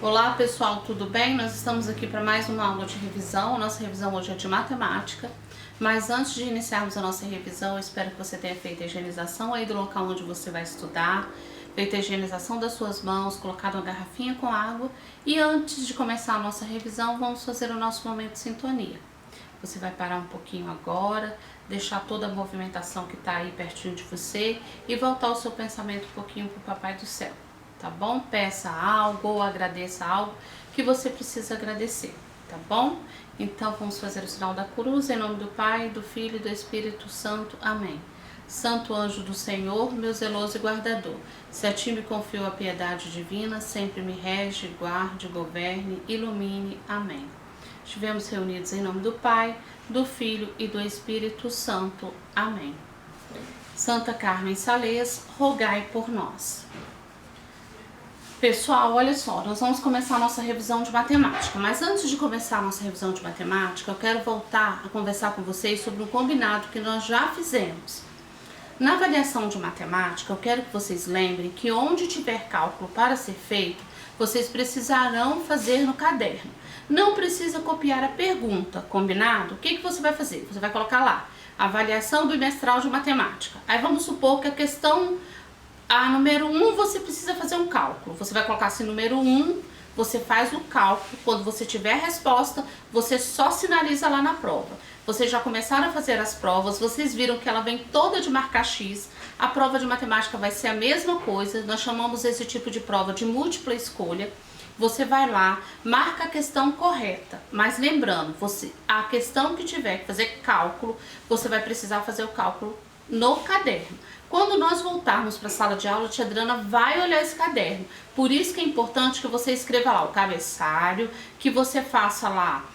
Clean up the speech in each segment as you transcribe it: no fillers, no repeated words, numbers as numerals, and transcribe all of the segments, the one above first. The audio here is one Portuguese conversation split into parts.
Olá pessoal, tudo bem? Nós estamos aqui para mais uma aula de revisão. A nossa revisão hoje é de matemática, mas antes de iniciarmos a nossa revisão, eu espero que você tenha feito a higienização aí do local onde você vai estudar, feito a higienização das suas mãos, colocado uma garrafinha com água e antes de começar a nossa revisão, vamos fazer o nosso momento de sintonia. Você vai parar um pouquinho agora, deixar toda a movimentação que está aí pertinho de você e voltar o seu pensamento um pouquinho para o Papai do Céu. Tá bom? Peça algo ou agradeça algo que você precisa agradecer, tá bom? Então vamos fazer o sinal da cruz, em nome do Pai, do Filho e do Espírito Santo. Amém. Santo anjo do Senhor, meu zeloso e guardador, se a ti me confio a piedade divina, sempre me rege, guarde, governe, ilumine. Amém. Estivemos reunidos em nome do Pai, do Filho e do Espírito Santo. Amém. Santa Carmen Sales, rogai por nós. Pessoal, olha só, nós vamos começar a nossa revisão de matemática, mas antes de começar a nossa revisão de matemática, eu quero voltar a conversar com vocês sobre um combinado que nós já fizemos. Na avaliação de matemática, eu quero que vocês lembrem que onde tiver cálculo para ser feito, vocês precisarão fazer no caderno. Não precisa copiar a pergunta, combinado? O que você vai fazer? Você vai colocar lá, avaliação bimestral de matemática. Aí vamos supor que a questão... número 1, você precisa fazer um cálculo. Você vai colocar assim, número 1, você faz o cálculo. Quando você tiver a resposta, você só sinaliza lá na prova. Vocês já começaram a fazer as provas, vocês viram que ela vem toda de marcar X. A prova de matemática vai ser a mesma coisa. Nós chamamos esse tipo de prova de múltipla escolha. Você vai lá, marca a questão correta. Mas lembrando, a questão que tiver que fazer cálculo, você vai precisar fazer o cálculo no caderno. Quando nós voltarmos para a sala de aula, a tia Adriana vai olhar esse caderno. Por isso que é importante que você escreva lá o cabeçalho, que você faça lá,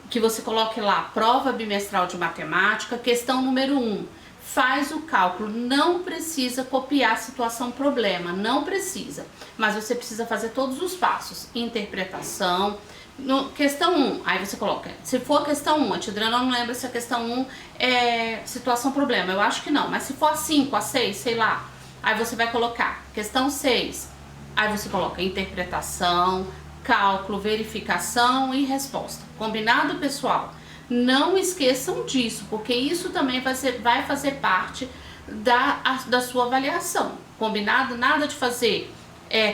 que você coloque lá prova bimestral de matemática, questão número 1. Faz o cálculo, não precisa copiar a situação problema, não precisa. Mas você precisa fazer todos os passos, interpretação. Questão 1, aí você coloca, se for a questão 1, a tia Adriana não lembra se a questão 1 é situação problema, eu acho que não, mas se for a 5, a 6, sei lá, aí você vai colocar questão 6, aí você coloca interpretação, cálculo, verificação e resposta. Combinado, pessoal? Não esqueçam disso, porque isso também vai fazer parte da sua avaliação. Combinado? Nada de fazer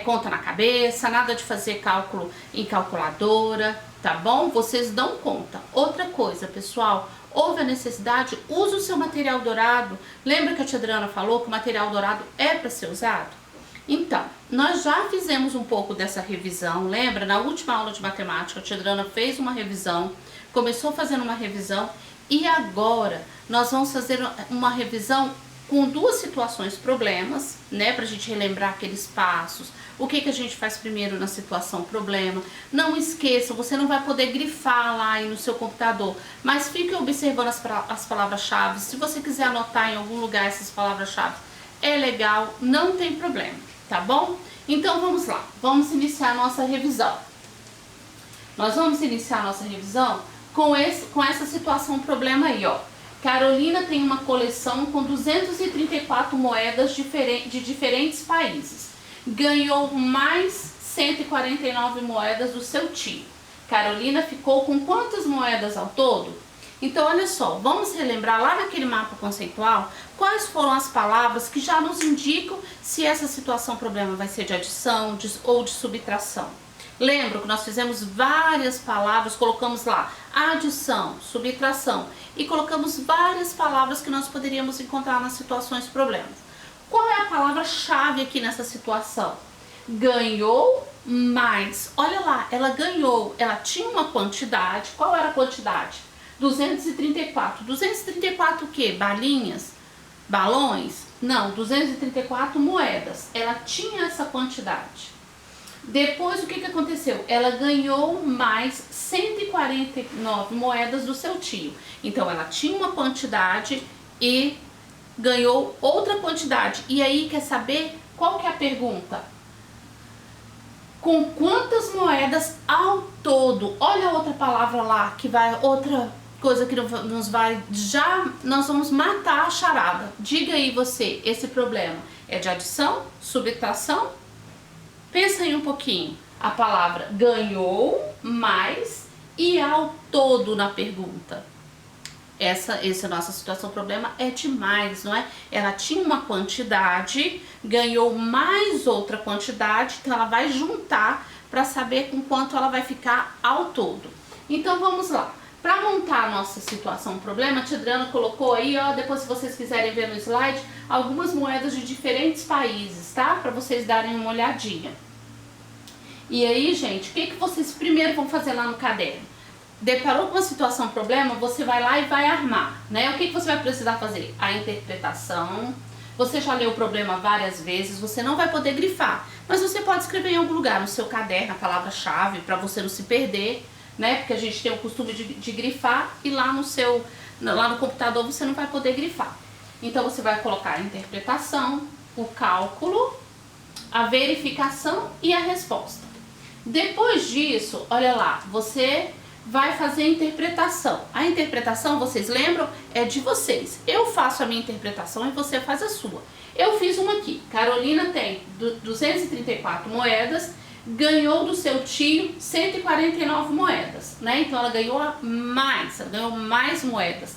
conta na cabeça, nada de fazer cálculo em calculadora, tá bom? Vocês dão conta. Outra coisa, pessoal, houve a necessidade, use o seu material dourado. Lembra que a tia Adriana falou que o material dourado é para ser usado? Então, nós já fizemos um pouco dessa revisão, lembra? Na última aula de matemática, a tia Adriana fez uma revisão, começou fazendo uma revisão e agora nós vamos fazer uma revisão com duas situações problemas, né, pra gente relembrar aqueles passos, o que a gente faz primeiro na situação problema. Não esqueça, você não vai poder grifar lá aí no seu computador, mas fique observando as palavras-chave. Se você quiser anotar em algum lugar essas palavras-chave, é legal, não tem problema, tá bom? Então vamos lá, vamos iniciar a nossa revisão. Nós vamos iniciar a nossa revisão com essa situação problema aí, ó. Carolina tem uma coleção com 234 moedas de diferentes países. Ganhou mais 149 moedas do seu tio. Carolina ficou com quantas moedas ao todo? Então, olha só, vamos relembrar lá naquele mapa conceitual quais foram as palavras que já nos indicam se essa situação problema vai ser de adição ou de subtração. Lembra que nós fizemos várias palavras, colocamos lá adição, subtração e colocamos várias palavras que nós poderíamos encontrar nas situações problemas. Qual é a palavra-chave aqui nessa situação? Ganhou mais. Olha lá, ela ganhou, ela tinha uma quantidade. Qual era a quantidade? 234. 234 o quê? Balinhas? Balões? Não, 234 moedas. Ela tinha essa quantidade. Depois, o que aconteceu? Ela ganhou mais 149 moedas do seu tio. Então, ela tinha uma quantidade e ganhou outra quantidade. E aí, quer saber qual que é a pergunta? Com quantas moedas ao todo? Olha a outra palavra lá, que vai, outra coisa que nos vai, nós vamos matar a charada. Diga aí você, esse problema é de adição, subtração? Pensa aí um pouquinho. a palavra ganhou mais e ao todo na pergunta. Essa é a nossa situação, problema é demais, não é? Ela tinha uma quantidade, ganhou mais outra quantidade, então ela vai juntar para saber com quanto ela vai ficar ao todo. Então vamos lá. Para montar a nossa situação, problema, a tia Adriana colocou aí, ó, depois se vocês quiserem ver no slide, algumas moedas de diferentes países, tá? Para vocês darem uma olhadinha. E aí, gente, o que vocês primeiro vão fazer lá no caderno? Deparou com uma situação, problema, você vai lá e vai armar, né? O que você vai precisar fazer? A interpretação. Você já leu o problema várias vezes, você não vai poder grifar, mas você pode escrever em algum lugar, no seu caderno, a palavra-chave, para você não se perder, né? Porque a gente tem o costume de grifar e lá no computador você não vai poder grifar. Então você vai colocar a interpretação, o cálculo, a verificação e a resposta. Depois disso, olha lá, você vai fazer a interpretação. A interpretação, vocês lembram, é de vocês. Eu faço a minha interpretação e você faz a sua. Eu fiz uma aqui. Carolina tem 234 moedas, ganhou do seu tio 149 moedas, né? Então ela ganhou mais moedas.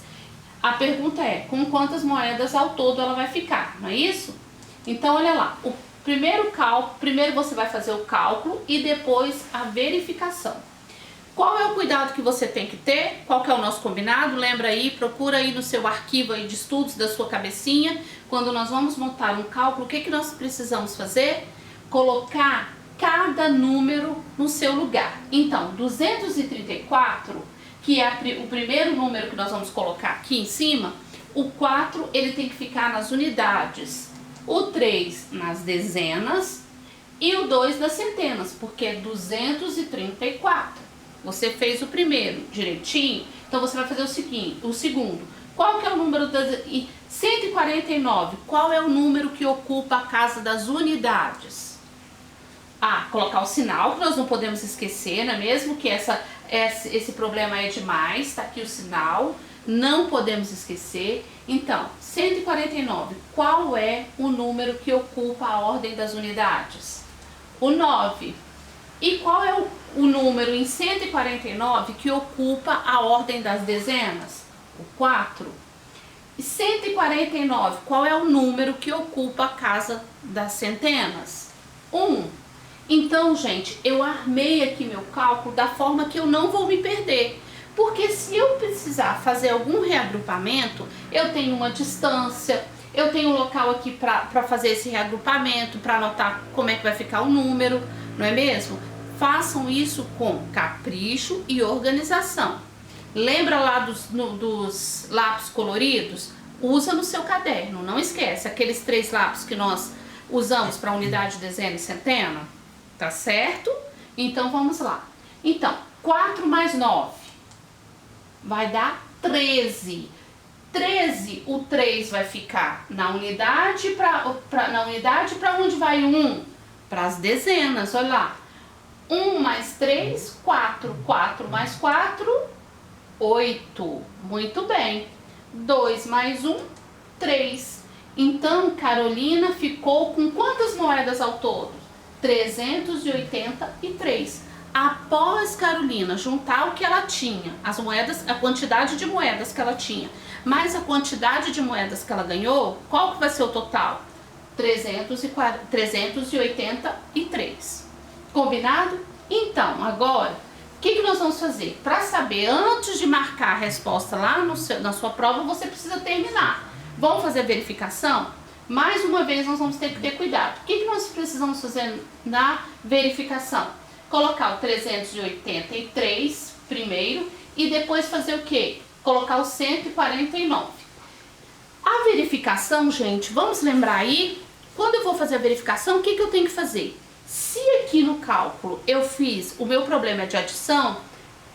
A pergunta é, com quantas moedas ao todo ela vai ficar, não é isso? Então olha lá, primeiro você vai fazer o cálculo e depois a verificação. Qual é o cuidado que você tem que ter? Qual que é o nosso combinado? Lembra aí, procura aí no seu arquivo aí de estudos da sua cabecinha. Quando nós vamos montar um cálculo, o que nós precisamos fazer? Colocar cada número no seu lugar. Então, 234, que é o primeiro número que nós vamos colocar aqui em cima, o 4 ele tem que ficar nas unidades, o 3 nas dezenas e o 2 nas centenas, porque é 234. Você fez o primeiro direitinho, então você vai fazer o segundo. Qual que é o número das... 149, qual é o número que ocupa a casa das unidades? Ah, colocar o sinal, que nós não podemos esquecer, não é mesmo? Que esse problema é demais, tá aqui o sinal, não podemos esquecer. Então, 149, qual é o número que ocupa a ordem das unidades? O 9. E qual é o número em 149 que ocupa a ordem das dezenas? O 4. E 149, qual é o número que ocupa a casa das centenas? 1. Então, gente, eu armei aqui meu cálculo da forma que eu não vou me perder. Porque se eu precisar fazer algum reagrupamento, eu tenho uma distância, eu tenho um local aqui para fazer esse reagrupamento, para anotar como é que vai ficar o número, não é mesmo? Façam isso com capricho e organização. Lembra lá dos lápis coloridos? Usa no seu caderno, não esquece. Aqueles 3 lápis que nós usamos para unidade, dezena e centena, tá certo? Então vamos lá. Então, 4 mais 9 vai dar 13. 13, o 3 vai ficar na unidade, para onde vai o 1? Para as dezenas, olha lá. 1 mais 3, 4. 4 mais 4, 8. Muito bem. 2 mais 1, 3. Então, Carolina ficou com quantas moedas ao todo? 383. Após Carolina juntar o que ela tinha, as moedas, a quantidade de moedas que ela tinha, mais a quantidade de moedas que ela ganhou, qual que vai ser o total? 383. Combinado? Então, agora, o que nós vamos fazer? Para saber, antes de marcar a resposta lá na sua prova, você precisa terminar. Vamos fazer a verificação? Mais uma vez, nós vamos ter que ter cuidado. O que nós precisamos fazer na verificação? Colocar o 383 primeiro e depois fazer o quê? Colocar o 149. A verificação, gente, vamos lembrar aí, quando eu vou fazer a verificação, o que eu tenho que fazer? Se aqui no cálculo eu fiz, o meu problema é de adição,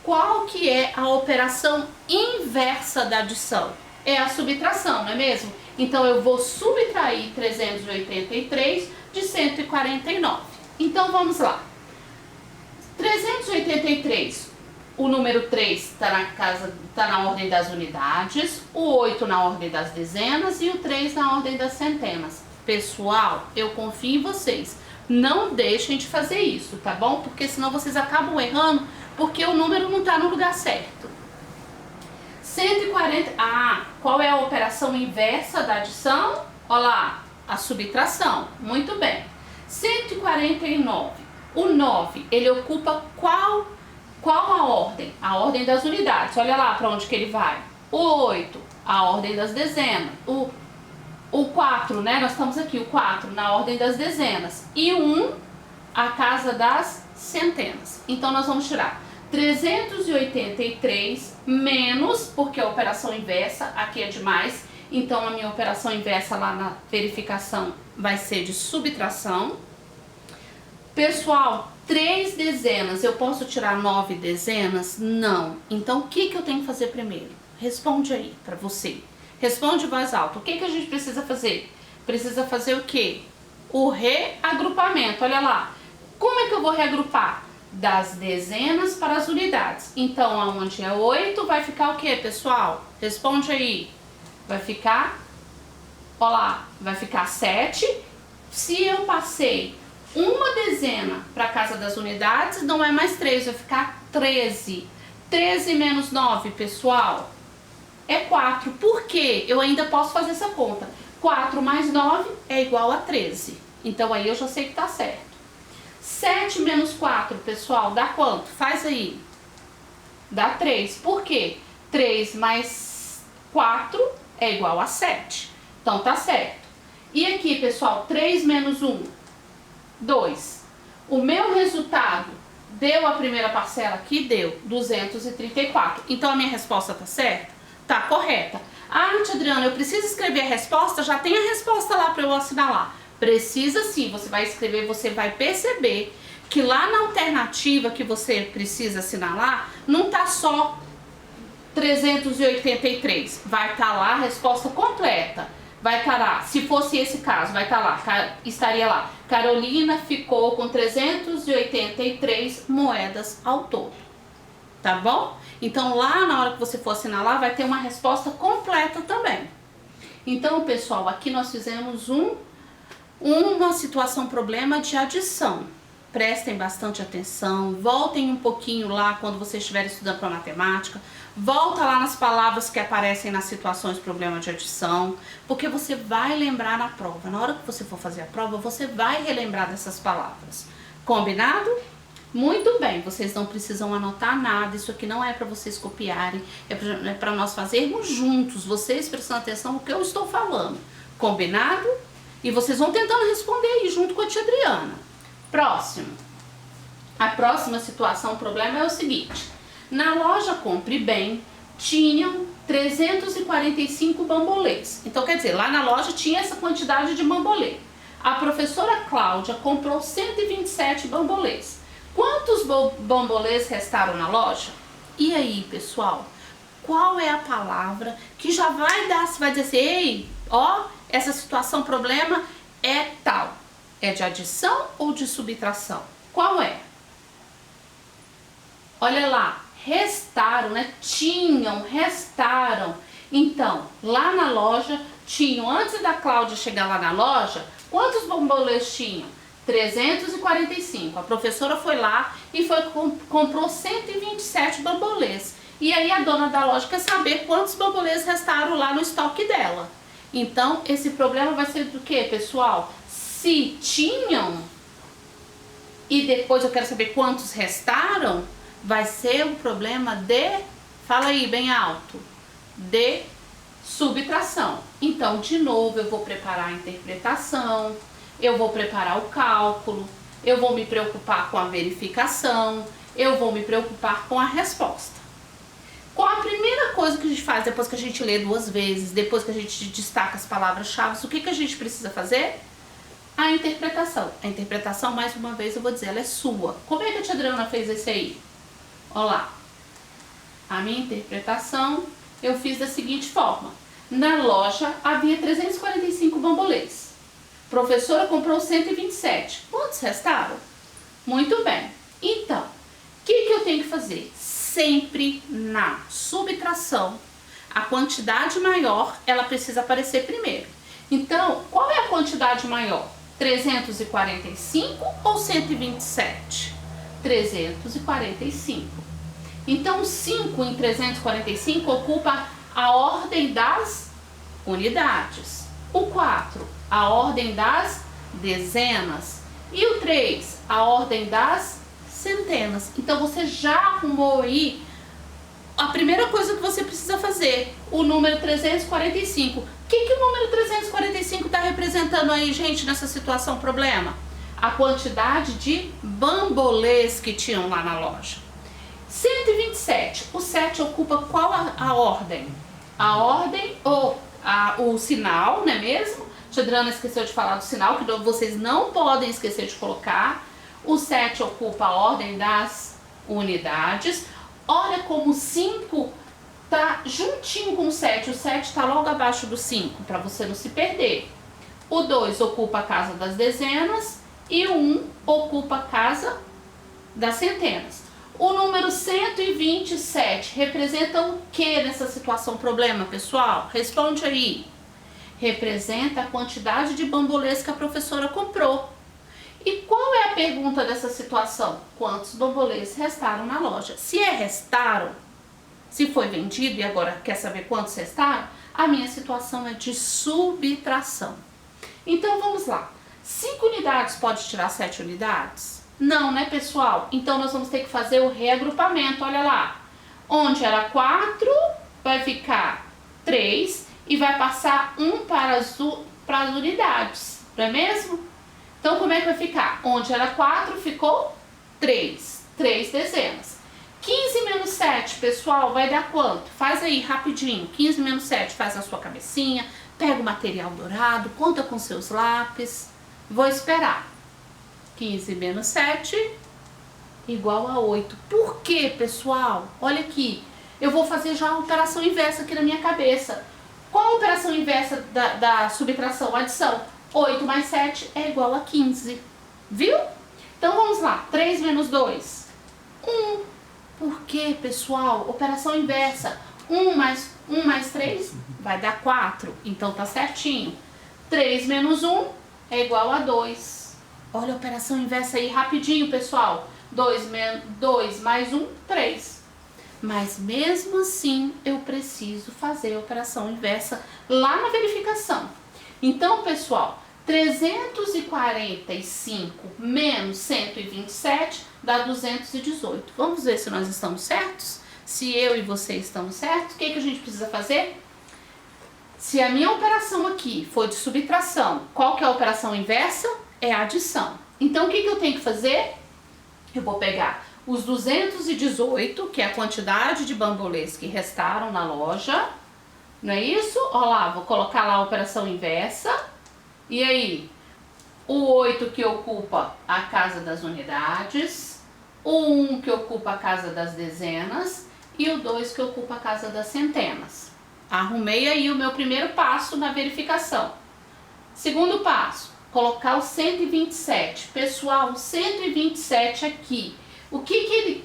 qual que é a operação inversa da adição? É a subtração, não é mesmo? Então eu vou subtrair 383 de 149. Então vamos lá. 383, o número 3 está na ordem das unidades, o 8 na ordem das dezenas e o 3 na ordem das centenas. Pessoal, eu confio em vocês. Não deixem de fazer isso, tá bom? Porque senão vocês acabam errando, porque o número não tá no lugar certo. 140, qual é a operação inversa da adição? Olha lá, a subtração, muito bem. 149, o 9, ele ocupa qual a ordem? A ordem das unidades, olha lá para onde que ele vai. O 8, a ordem das dezenas. O 4, né, nós estamos aqui, o 4 na ordem das dezenas. E o 1, a casa das centenas. Então nós vamos tirar 383 menos, porque a operação inversa aqui é de mais, então a minha operação inversa lá na verificação vai ser de subtração. Pessoal, 3 dezenas, eu posso tirar 9 dezenas? Não. Então o que eu tenho que fazer primeiro? Responde aí para você. Responde em voz alta. O que a gente precisa fazer? Precisa fazer o quê? O reagrupamento. Olha lá. Como é que eu vou reagrupar? Das dezenas para as unidades. Então, aonde é 8, vai ficar o quê, pessoal? Responde aí. Vai ficar, olha lá, vai ficar 7. Se eu passei uma dezena para a casa das unidades, não é mais 3, vai ficar 13. 13 menos 9, pessoal, é 4. Por quê? Eu ainda posso fazer essa conta. 4 mais 9 é igual a 13. Então, aí eu já sei que tá certo. 7 menos 4, pessoal, dá quanto? Faz aí. Dá 3. Por quê? 3 mais 4 é igual a 7. Então, tá certo. E aqui, pessoal, 3 menos 1, 2. O meu resultado deu a primeira parcela aqui? Deu 234. Então, a minha resposta tá certa? Tá correta. Tia Adriana, eu preciso escrever a resposta? Já tem a resposta lá para eu assinalar. Precisa sim, você vai escrever, você vai perceber que lá na alternativa que você precisa assinalar, não tá só 383, vai estar lá a resposta completa. Vai estar lá, se fosse esse caso, vai estar lá, estaria lá, Carolina ficou com 383 moedas ao todo. Tá bom? Então lá na hora que você for assinalar, vai ter uma resposta completa também. Então, pessoal, aqui nós fizemos uma situação problema de adição. Prestem bastante atenção, voltem um pouquinho lá quando vocês estiverem estudando para matemática, volta lá nas palavras que aparecem nas situações problema de adição, porque você vai lembrar na prova. Na hora que você for fazer a prova, você vai relembrar dessas palavras. Combinado? Muito bem, vocês não precisam anotar nada, isso aqui não é para vocês copiarem, é para nós fazermos juntos, vocês prestando atenção no que eu estou falando. Combinado? E vocês vão tentando responder aí junto com a tia Adriana. Próximo. A próxima situação, problema é o seguinte. Na loja Compre Bem, tinham 345 bambolês. Então, quer dizer, lá na loja tinha essa quantidade de bambolê. A professora Cláudia comprou 127 bambolês. Quantos bambolês restaram na loja? E aí, pessoal? Qual é a palavra que já vai dar, se vai dizer assim, ei, ó, essa situação, problema é tal. É de adição ou de subtração? Qual é? Olha lá, restaram, né? Tinham, restaram. Então, lá na loja, tinham, antes da Cláudia chegar lá na loja, quantos bambolês tinham? 345. A professora foi lá e comprou 127 bambolês. E aí a dona da loja quer saber quantos bambolês restaram lá no estoque dela. Então, esse problema vai ser do que, pessoal? Se tinham e depois eu quero saber quantos restaram, vai ser um problema de, fala aí bem alto, de subtração. Então, de novo, eu vou preparar a interpretação, eu vou preparar o cálculo, eu vou me preocupar com a verificação, eu vou me preocupar com a resposta. Qual a primeira coisa que a gente faz depois que a gente lê 2 vezes, depois que a gente destaca as palavras-chave, o que a gente precisa fazer? A interpretação. A interpretação, mais uma vez, eu vou dizer, ela é sua. Como é que a tia Adriana fez esse aí? Olha lá. A minha interpretação eu fiz da seguinte forma. Na loja havia 345 bambolês. Professora comprou 127. Quantos restaram? Muito bem. Então, o que eu tenho que fazer? Sempre na subtração, a quantidade maior, ela precisa aparecer primeiro. Então, qual é a quantidade maior? 345 ou 127? 345. Então, 5 em 345 ocupa a ordem das unidades. O 4, a ordem das dezenas. E o 3, a ordem das centenas. Então, você já arrumou aí a primeira coisa que você precisa fazer, o número 345. O que o número 345 está representando aí, gente, nessa situação problema? A quantidade de bambolês que tinham lá na loja. 127, o 7 ocupa qual a ordem? A ordem ou o sinal, não é mesmo? A Adriana esqueceu de falar do sinal, que vocês não podem esquecer de colocar. O 7 ocupa a ordem das unidades. Olha como o 5 tá juntinho com o 7. O 7 está logo abaixo do 5, para você não se perder. O 2 ocupa a casa das dezenas e o 1 ocupa a casa das centenas. O número 127 representa o que nessa situação problema, pessoal? Responde aí. Representa a quantidade de bambolês que a professora comprou. E qual é a pergunta dessa situação? Quantos bambolês restaram na loja? Se restaram, se foi vendido e agora quer saber quantos restaram, a minha situação é de subtração. Então vamos lá. 5 unidades pode tirar 7 unidades? Não, né, pessoal? Então nós vamos ter que fazer o reagrupamento, olha lá. Onde era 4, vai ficar 3 e vai passar 1 para as unidades, não é mesmo? Então como é que vai ficar? Onde era 4 ficou 3 dezenas. 15 menos 7, pessoal, vai dar quanto? Faz aí rapidinho. 15 menos 7, faz na sua cabecinha, pega o material dourado, conta com seus lápis. Vou esperar. 15 menos 7 igual a 8. Por quê, pessoal? Olha aqui, eu vou fazer já a operação inversa aqui na minha cabeça. Qual a operação inversa da subtração? Adição. 8 mais 7 é igual a 15. Viu? Então vamos lá. 3 menos 2. 1. Por quê, pessoal? Operação inversa. 1 mais 3 vai dar 4. Então tá certinho. 3 menos 1 é igual a 2. Olha a operação inversa aí rapidinho, pessoal. 2 mais 1, 3. Mas mesmo assim, eu preciso fazer a operação inversa lá na verificação. Então, pessoal, 345 menos 127 dá 218. Vamos ver se nós estamos certos? Se eu e você estamos certos, o que a gente precisa fazer? Se a minha operação aqui foi de subtração, qual que é a operação inversa? É a adição. Então, o que eu tenho que fazer? Eu vou pegar os 218, que é a quantidade de bambolês que restaram na loja, não é isso? Olha lá, vou colocar lá a operação inversa. E aí, o 8 que ocupa a casa das unidades, o 1 que ocupa a casa das dezenas e o 2 que ocupa a casa das centenas. Arrumei aí o meu primeiro passo na verificação. Segundo passo, colocar o 127. Pessoal, o 127 aqui, o que ele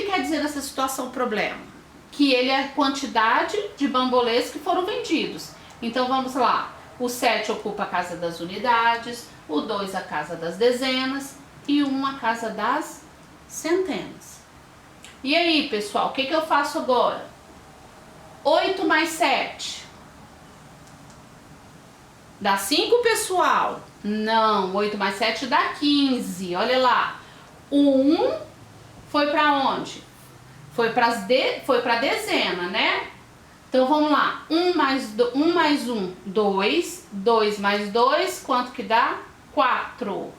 quer dizer nessa situação problema? Que ele é a quantidade de bambolês que foram vendidos. Então vamos lá, o 7 ocupa a casa das unidades, o 2 a casa das dezenas e o 1 a casa das centenas. E aí, pessoal, o que eu faço agora? 8 mais 7 dá 5, pessoal? Não, 8 mais 7 dá 15. Olha lá. O 1 foi para onde? Foi para dezena, né? Então vamos lá. 1 mais 1, 2. 2 mais 2, quanto que dá? 4.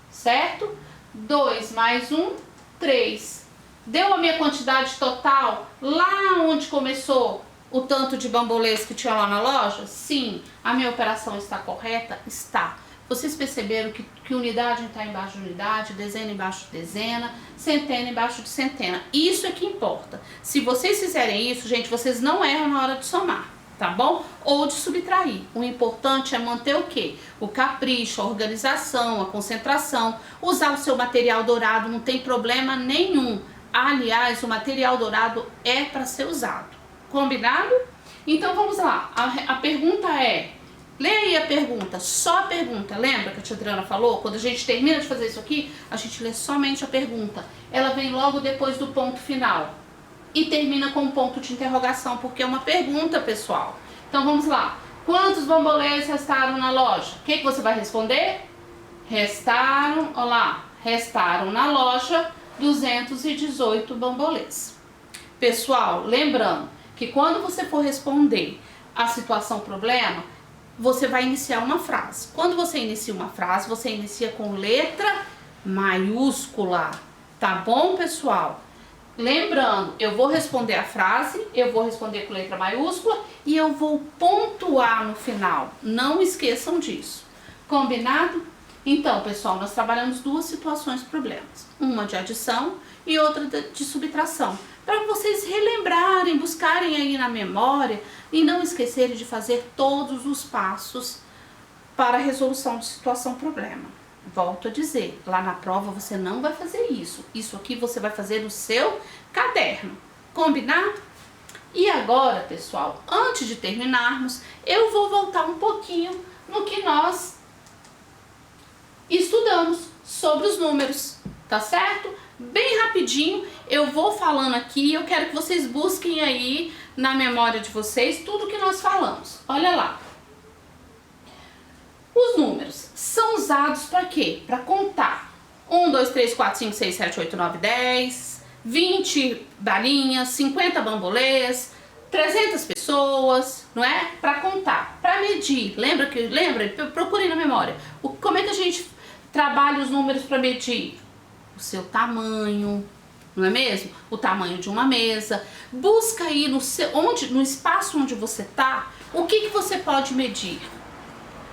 Certo? 2 mais 1, 3. Deu a minha quantidade total lá onde começou o tanto de bambolês que tinha lá na loja? Sim. A minha operação está correta? Está. Vocês perceberam que unidade está embaixo de unidade, dezena embaixo de dezena, centena embaixo de centena. Isso é que importa. Se vocês fizerem isso, gente, vocês não erram na hora de somar, tá bom? Ou de subtrair. O importante é manter o quê? O capricho, a organização, a concentração. Usar o seu material dourado não tem problema nenhum. Aliás, o material dourado é para ser usado. Combinado? Então vamos lá. A pergunta é: Lê aí a pergunta, só a pergunta. Lembra que a tia Adriana falou? Quando a gente termina de fazer isso aqui, a gente lê somente a pergunta. Ela vem logo depois do ponto final. E termina com um ponto de interrogação, porque é uma pergunta, pessoal. Então vamos lá. Quantos bambolês restaram na loja? O que você vai responder? Restaram, olha lá, restaram na loja 218 bambolês. Pessoal, lembrando que quando você for responder a situação problema, você vai iniciar uma frase. Quando você inicia uma frase, você inicia com letra maiúscula, tá bom, pessoal? Lembrando, eu vou responder a frase, eu vou responder com letra maiúscula e eu vou pontuar no final. Não esqueçam disso. Combinado? Então, pessoal, nós trabalhamos duas situações problemas. Uma de adição e outra de subtração. Para vocês relembrarem, buscarem aí na memória e não esquecerem de fazer todos os passos para a resolução de situação problema. Volto a dizer, lá na prova você não vai fazer isso. Isso aqui você vai fazer no seu caderno. Combinado? E agora, pessoal, antes de terminarmos, eu vou voltar um pouquinho no que nós estudamos sobre os números, tá certo? Bem rapidinho, eu vou falando aqui, eu quero que vocês busquem aí na memória de vocês tudo que nós falamos. Olha lá. Os números são usados para quê? Para contar. 1, 2, 3, 4, 5, 6, 7, 8, 9, 10, 20 balinhas, 50 bambolês, 300 pessoas, não é? Para contar, para medir. Lembra? Procurem na memória. Como é que a gente trabalha os números para medir? O seu tamanho, não é mesmo? O tamanho de uma mesa. Busca aí no espaço onde você está, o que você pode medir?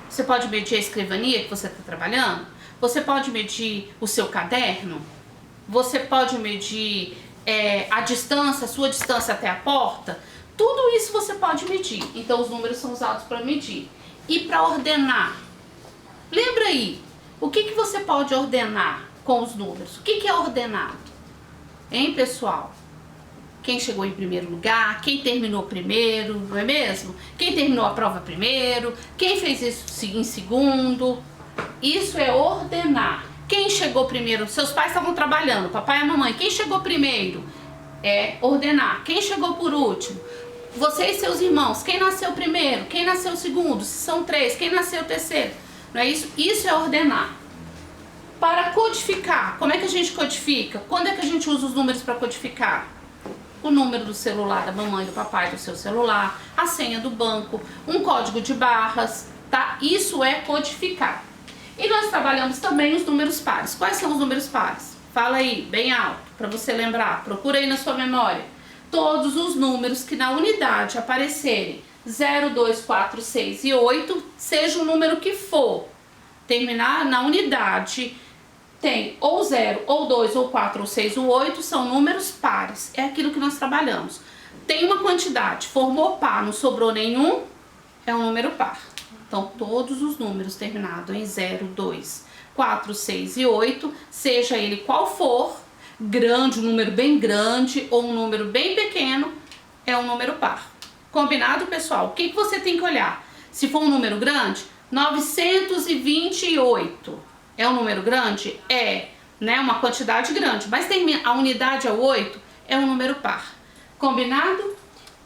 Você pode medir a escrivania que você está trabalhando? Você pode medir o seu caderno? Você pode medir a distância, a sua distância até a porta? Tudo isso você pode medir. Então os números são usados para medir. E para ordenar? Lembra aí, o que você pode ordenar com os números? O que é ordenado? Hein, pessoal? Quem chegou em primeiro lugar, quem terminou primeiro, não é mesmo? Quem terminou a prova primeiro, quem fez isso em segundo. Isso é ordenar. Quem chegou primeiro, seus pais estavam trabalhando, papai e a mamãe, quem chegou primeiro? É ordenar. Quem chegou por último? Você e seus irmãos, quem nasceu primeiro, quem nasceu segundo, se são 3, quem nasceu terceiro. Não é isso? Isso é ordenar. Para codificar, como é que a gente codifica? Quando é que a gente usa os números para codificar? O número do celular da mamãe, do papai, do seu celular, a senha do banco, um código de barras, tá? Isso é codificar. E nós trabalhamos também os números pares. Quais são os números pares? Fala aí, bem alto, para você lembrar. Procura aí na sua memória. Todos os números que na unidade aparecerem 0, 2, 4, 6 e 8, seja o número que for, terminar na unidade, tem ou 0, ou 2, ou 4, ou 6, ou 8, são números pares. É aquilo que nós trabalhamos. Tem uma quantidade, formou par, não sobrou nenhum, é um número par. Então, todos os números terminados em 0, 2, 4, 6 e 8, seja ele qual for, grande, um número bem grande ou um número bem pequeno, é um número par. Combinado, pessoal? O que você tem que olhar? Se for um número grande, 928 é um número grande? É, né? Uma quantidade grande, mas a unidade é 8, é um número par. Combinado?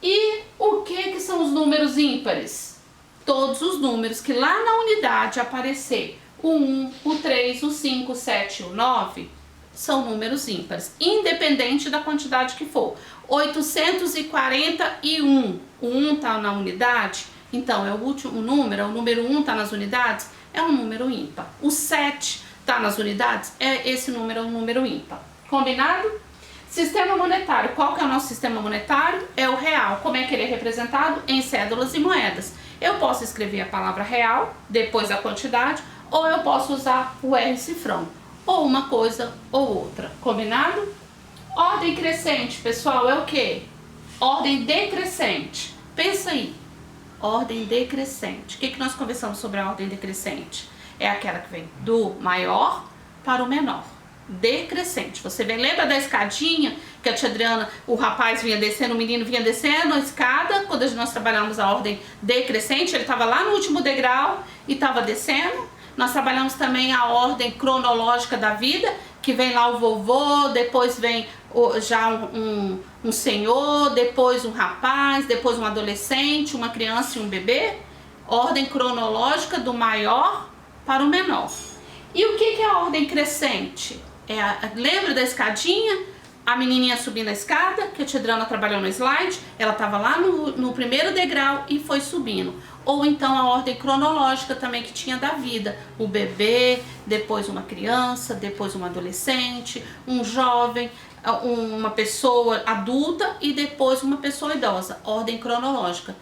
E o que são os números ímpares? Todos os números que lá na unidade aparecer, o 1, o 3, o 5, o 7 e o 9, são números ímpares, independente da quantidade que for. 841, o 1 está na unidade, então é o último número, o número 1 está nas unidades, é um número ímpar. O 7 está nas unidades, esse número é um número ímpar. Combinado? Sistema monetário. Qual que é o nosso sistema monetário? É o real. Como é que ele é representado? Em cédulas e moedas. Eu posso escrever a palavra real, depois a quantidade, ou eu posso usar o R cifrão. Ou uma coisa ou outra. Combinado? Ordem crescente, pessoal, é o quê? Ordem decrescente. Pensa aí. Ordem decrescente. O que nós conversamos sobre a ordem decrescente? É aquela que vem do maior para o menor. decrescente. Você vem, lembra da escadinha que a tia Adriana, o rapaz vinha descendo, o menino vinha descendo a escada, quando nós trabalhamos a ordem decrescente, ele estava lá no último degrau e estava descendo. Nós trabalhamos também a ordem cronológica da vida, que vem lá o vovô, depois vem já um senhor, depois um rapaz, depois um adolescente, uma criança e um bebê. Ordem cronológica do maior para o menor. E o que é a ordem crescente? Lembra da escadinha? A menininha subindo a escada, que a tia Adriana trabalhou no slide, ela estava lá no primeiro degrau e foi subindo. Ou então a ordem cronológica também que tinha da vida. O bebê, depois uma criança, depois um adolescente, um jovem, uma pessoa adulta e depois uma pessoa idosa. Ordem cronológica.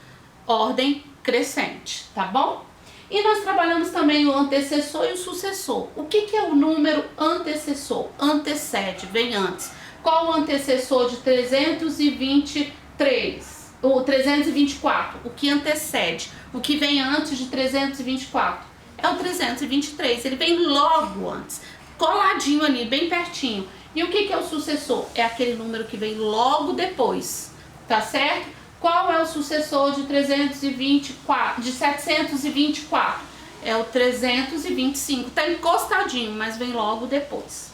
Ordem crescente, tá bom? E nós trabalhamos também o antecessor e o sucessor. O que é o número antecessor? Antecede, vem antes. Qual o antecessor de 323? Ou 324? O que antecede? O que vem antes de 324? É o 323. Ele vem logo antes, coladinho ali, bem pertinho. E o que é o sucessor? É aquele número que vem logo depois, tá certo? Qual é o sucessor de 324, de 724? É o 325. Tá encostadinho, mas vem logo depois.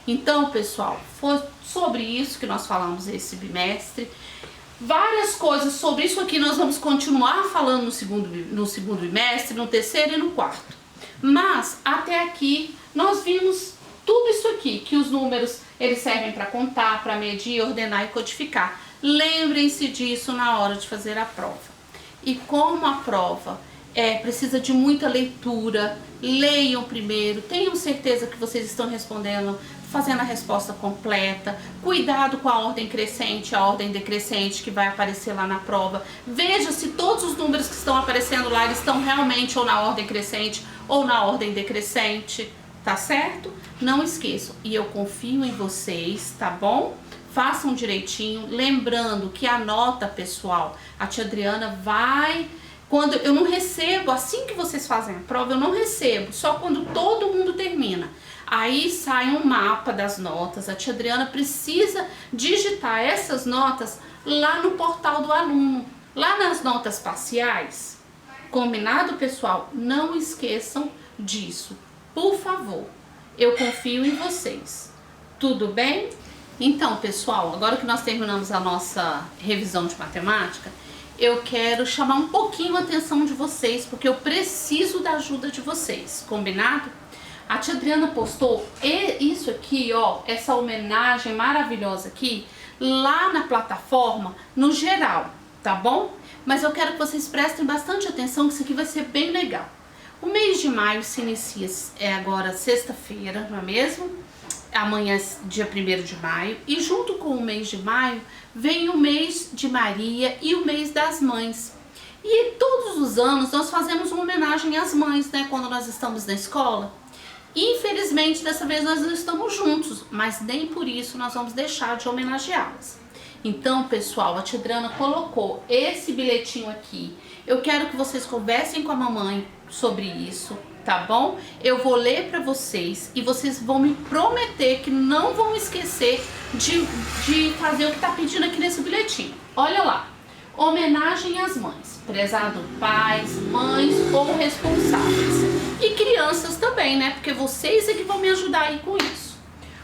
Então, pessoal, foi sobre isso que nós falamos esse bimestre. Várias coisas sobre isso aqui nós vamos continuar falando no segundo bimestre, no terceiro e no quarto. Mas, até aqui, nós vimos tudo isso aqui, que os números eles servem para contar, para medir, ordenar e codificar. Lembrem-se disso na hora de fazer a prova. E como a prova precisa de muita leitura, leiam primeiro, tenham certeza que vocês estão respondendo, fazendo a resposta completa. Cuidado com a ordem crescente, a ordem decrescente que vai aparecer lá na prova. Veja se todos os números que estão aparecendo lá eles estão realmente ou na ordem crescente ou na ordem decrescente, tá certo? Não esqueçam, e eu confio em vocês, tá bom? Façam direitinho, lembrando que a nota, pessoal, a tia Adriana vai... Quando eu não recebo, assim que vocês fazem a prova, eu não recebo, só quando todo mundo termina. Aí sai um mapa das notas, a tia Adriana precisa digitar essas notas lá no portal do aluno, lá nas notas parciais. Combinado, pessoal? Não esqueçam disso, por favor. Eu confio em vocês. Tudo bem? Então, pessoal, agora que nós terminamos a nossa revisão de matemática, eu quero chamar um pouquinho a atenção de vocês, porque eu preciso da ajuda de vocês, combinado? A tia Adriana postou isso aqui, ó, essa homenagem maravilhosa aqui, lá na plataforma, no geral, tá bom? Mas eu quero que vocês prestem bastante atenção, que isso aqui vai ser bem legal. O mês de maio se inicia agora sexta-feira, não é mesmo? Amanhã, dia 1º de maio, e junto com o mês de maio vem o mês de Maria e o mês das mães. E todos os anos nós fazemos uma homenagem às mães, né, quando nós estamos na escola. Infelizmente, dessa vez nós não estamos juntos, mas nem por isso nós vamos deixar de homenageá-las. Então, pessoal, a tia Adriana colocou esse bilhetinho aqui. Eu quero que vocês conversem com a mamãe sobre isso, tá bom? Eu vou ler para vocês e vocês vão me prometer que não vão esquecer de fazer o que tá pedindo aqui nesse bilhetinho. Olha lá. Homenagem às mães, prezado pais, mães ou responsáveis. E crianças também, né? Porque vocês é que vão me ajudar aí com isso.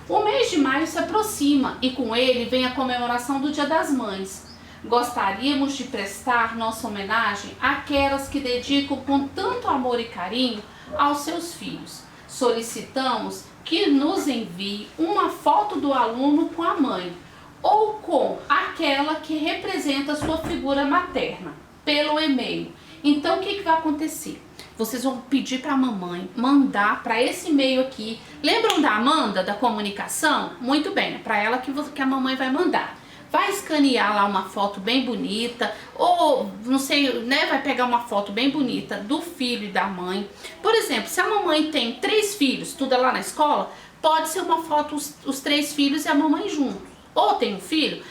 O mês de maio se aproxima e com ele vem a comemoração do Dia das Mães. Gostaríamos de prestar nossa homenagem àquelas que dedicam com tanto amor e carinho aos seus filhos. Solicitamos que nos envie uma foto do aluno com a mãe ou com aquela que representa a sua figura materna, pelo e-mail. Então, o que vai acontecer? Vocês vão pedir para a mamãe mandar para esse e-mail aqui. Lembram da Amanda, da comunicação? Muito bem, é para ela que a mamãe vai mandar. Vai escanear lá uma foto bem bonita, ou não sei, né, vai pegar uma foto bem bonita do filho e da mãe. Por exemplo, se a mamãe tem 3 filhos, estuda lá na escola, pode ser uma foto os 3 filhos e a mamãe junto. Ou tem um filho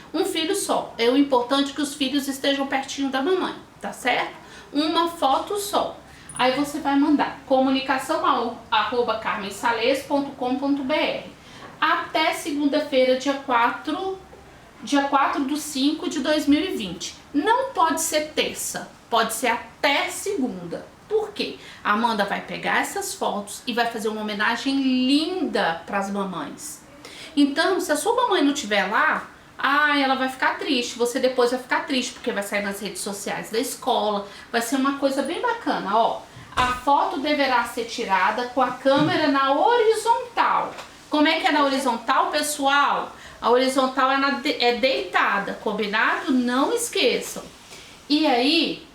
só. É o importante que os filhos estejam pertinho da mamãe, tá certo? Uma foto só. Aí você vai mandar comunicação@carmensales.com.br. até segunda-feira, dia 4/5 de 2020. Não pode ser terça, pode ser até segunda. Por quê? A Amanda vai pegar essas fotos e vai fazer uma homenagem linda para as mamães. Então, se a sua mamãe não estiver lá, ela vai ficar triste, você depois vai ficar triste, porque vai sair nas redes sociais da escola, vai ser uma coisa bem bacana, ó. A foto deverá ser tirada com a câmera na horizontal. Como é que é na horizontal, pessoal? A horizontal é deitada, combinado? Não esqueçam. E aí,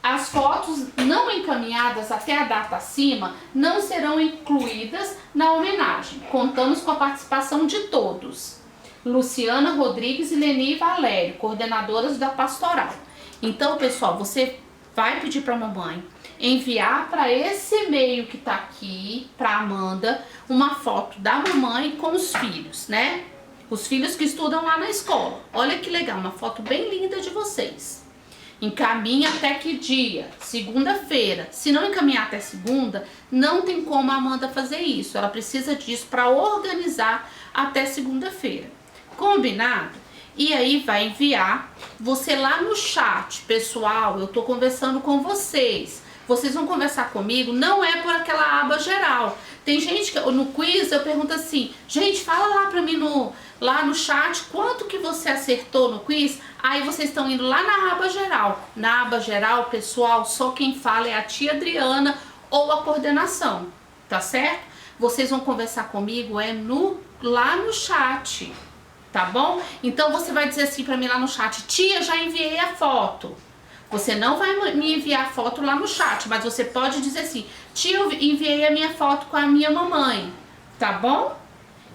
as fotos não encaminhadas até a data acima não serão incluídas na homenagem. Contamos com a participação de todos. Luciana Rodrigues e Leni Valério, coordenadoras da pastoral. Então, pessoal, você vai pedir para a mamãe enviar para esse e-mail que tá aqui, para Amanda, uma foto da mamãe com os filhos, né? Os filhos que estudam lá na escola. Olha que legal, uma foto bem linda de vocês. Encaminha até que dia? Segunda-feira. Se não encaminhar até segunda, não tem como a Amanda fazer isso. Ela precisa disso para organizar até segunda-feira. Combinado? E aí vai enviar você lá no chat. Pessoal, eu tô conversando com vocês. Vocês vão conversar comigo, não é por aquela aba geral. Tem gente que no quiz eu pergunto assim, gente, fala lá pra mim lá no chat quanto que você acertou no quiz. Aí vocês estão indo lá na aba geral. Na aba geral, pessoal, só quem fala é a tia Adriana ou a coordenação, tá certo? Vocês vão conversar comigo lá no chat, tá bom? Então você vai dizer assim pra mim lá no chat, tia, já enviei a foto. Você não vai me enviar foto lá no chat, mas você pode dizer assim, tia, eu enviei a minha foto com a minha mamãe, tá bom?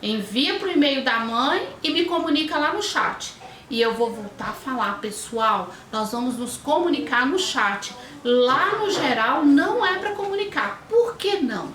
Envia pro e-mail da mãe e me comunica lá no chat. E eu vou voltar a falar, pessoal, nós vamos nos comunicar no chat. Lá no geral não é para comunicar. Por que não?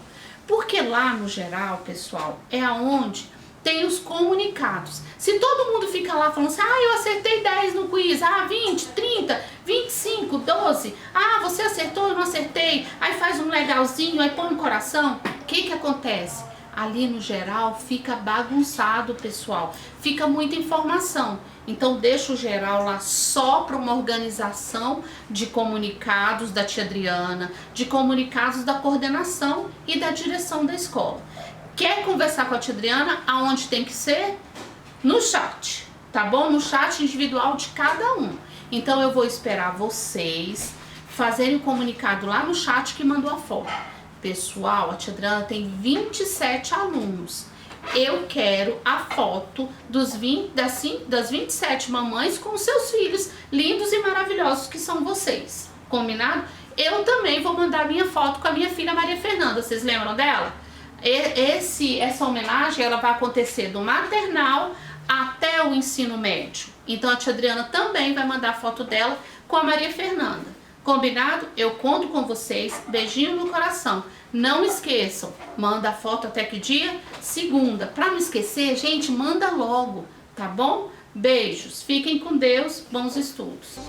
Porque lá no geral, pessoal, é aonde tem os comunicados. Se todo mundo fica lá falando assim, eu acertei 10 no quiz, 20, 30, 25, 12, você acertou, eu não acertei, aí faz um legalzinho, aí põe um coração, o que acontece? Ali no geral fica bagunçado, pessoal, fica muita informação. Então deixa o geral lá só para uma organização de comunicados da tia Adriana, de comunicados da coordenação e da direção da escola. Quer conversar com a tia Adriana? Aonde tem que ser? No chat, tá bom? No chat individual de cada um. Então eu vou esperar vocês fazerem o comunicado lá no chat que mandou a foto. Pessoal, a tia Adriana tem 27 alunos. Eu quero a foto das 27 mamães com seus filhos lindos e maravilhosos que são vocês. Combinado? Eu também vou mandar minha foto com a minha filha Maria Fernanda. Vocês lembram dela? Essa homenagem ela vai acontecer do maternal até o ensino médio. Então a tia Adriana também vai mandar a foto dela com a Maria Fernanda. Combinado? Eu conto com vocês. Beijinho no coração. Não esqueçam, manda a foto até que dia? Segunda. Pra não esquecer, gente, manda logo, tá bom? Beijos. Fiquem com Deus. Bons estudos.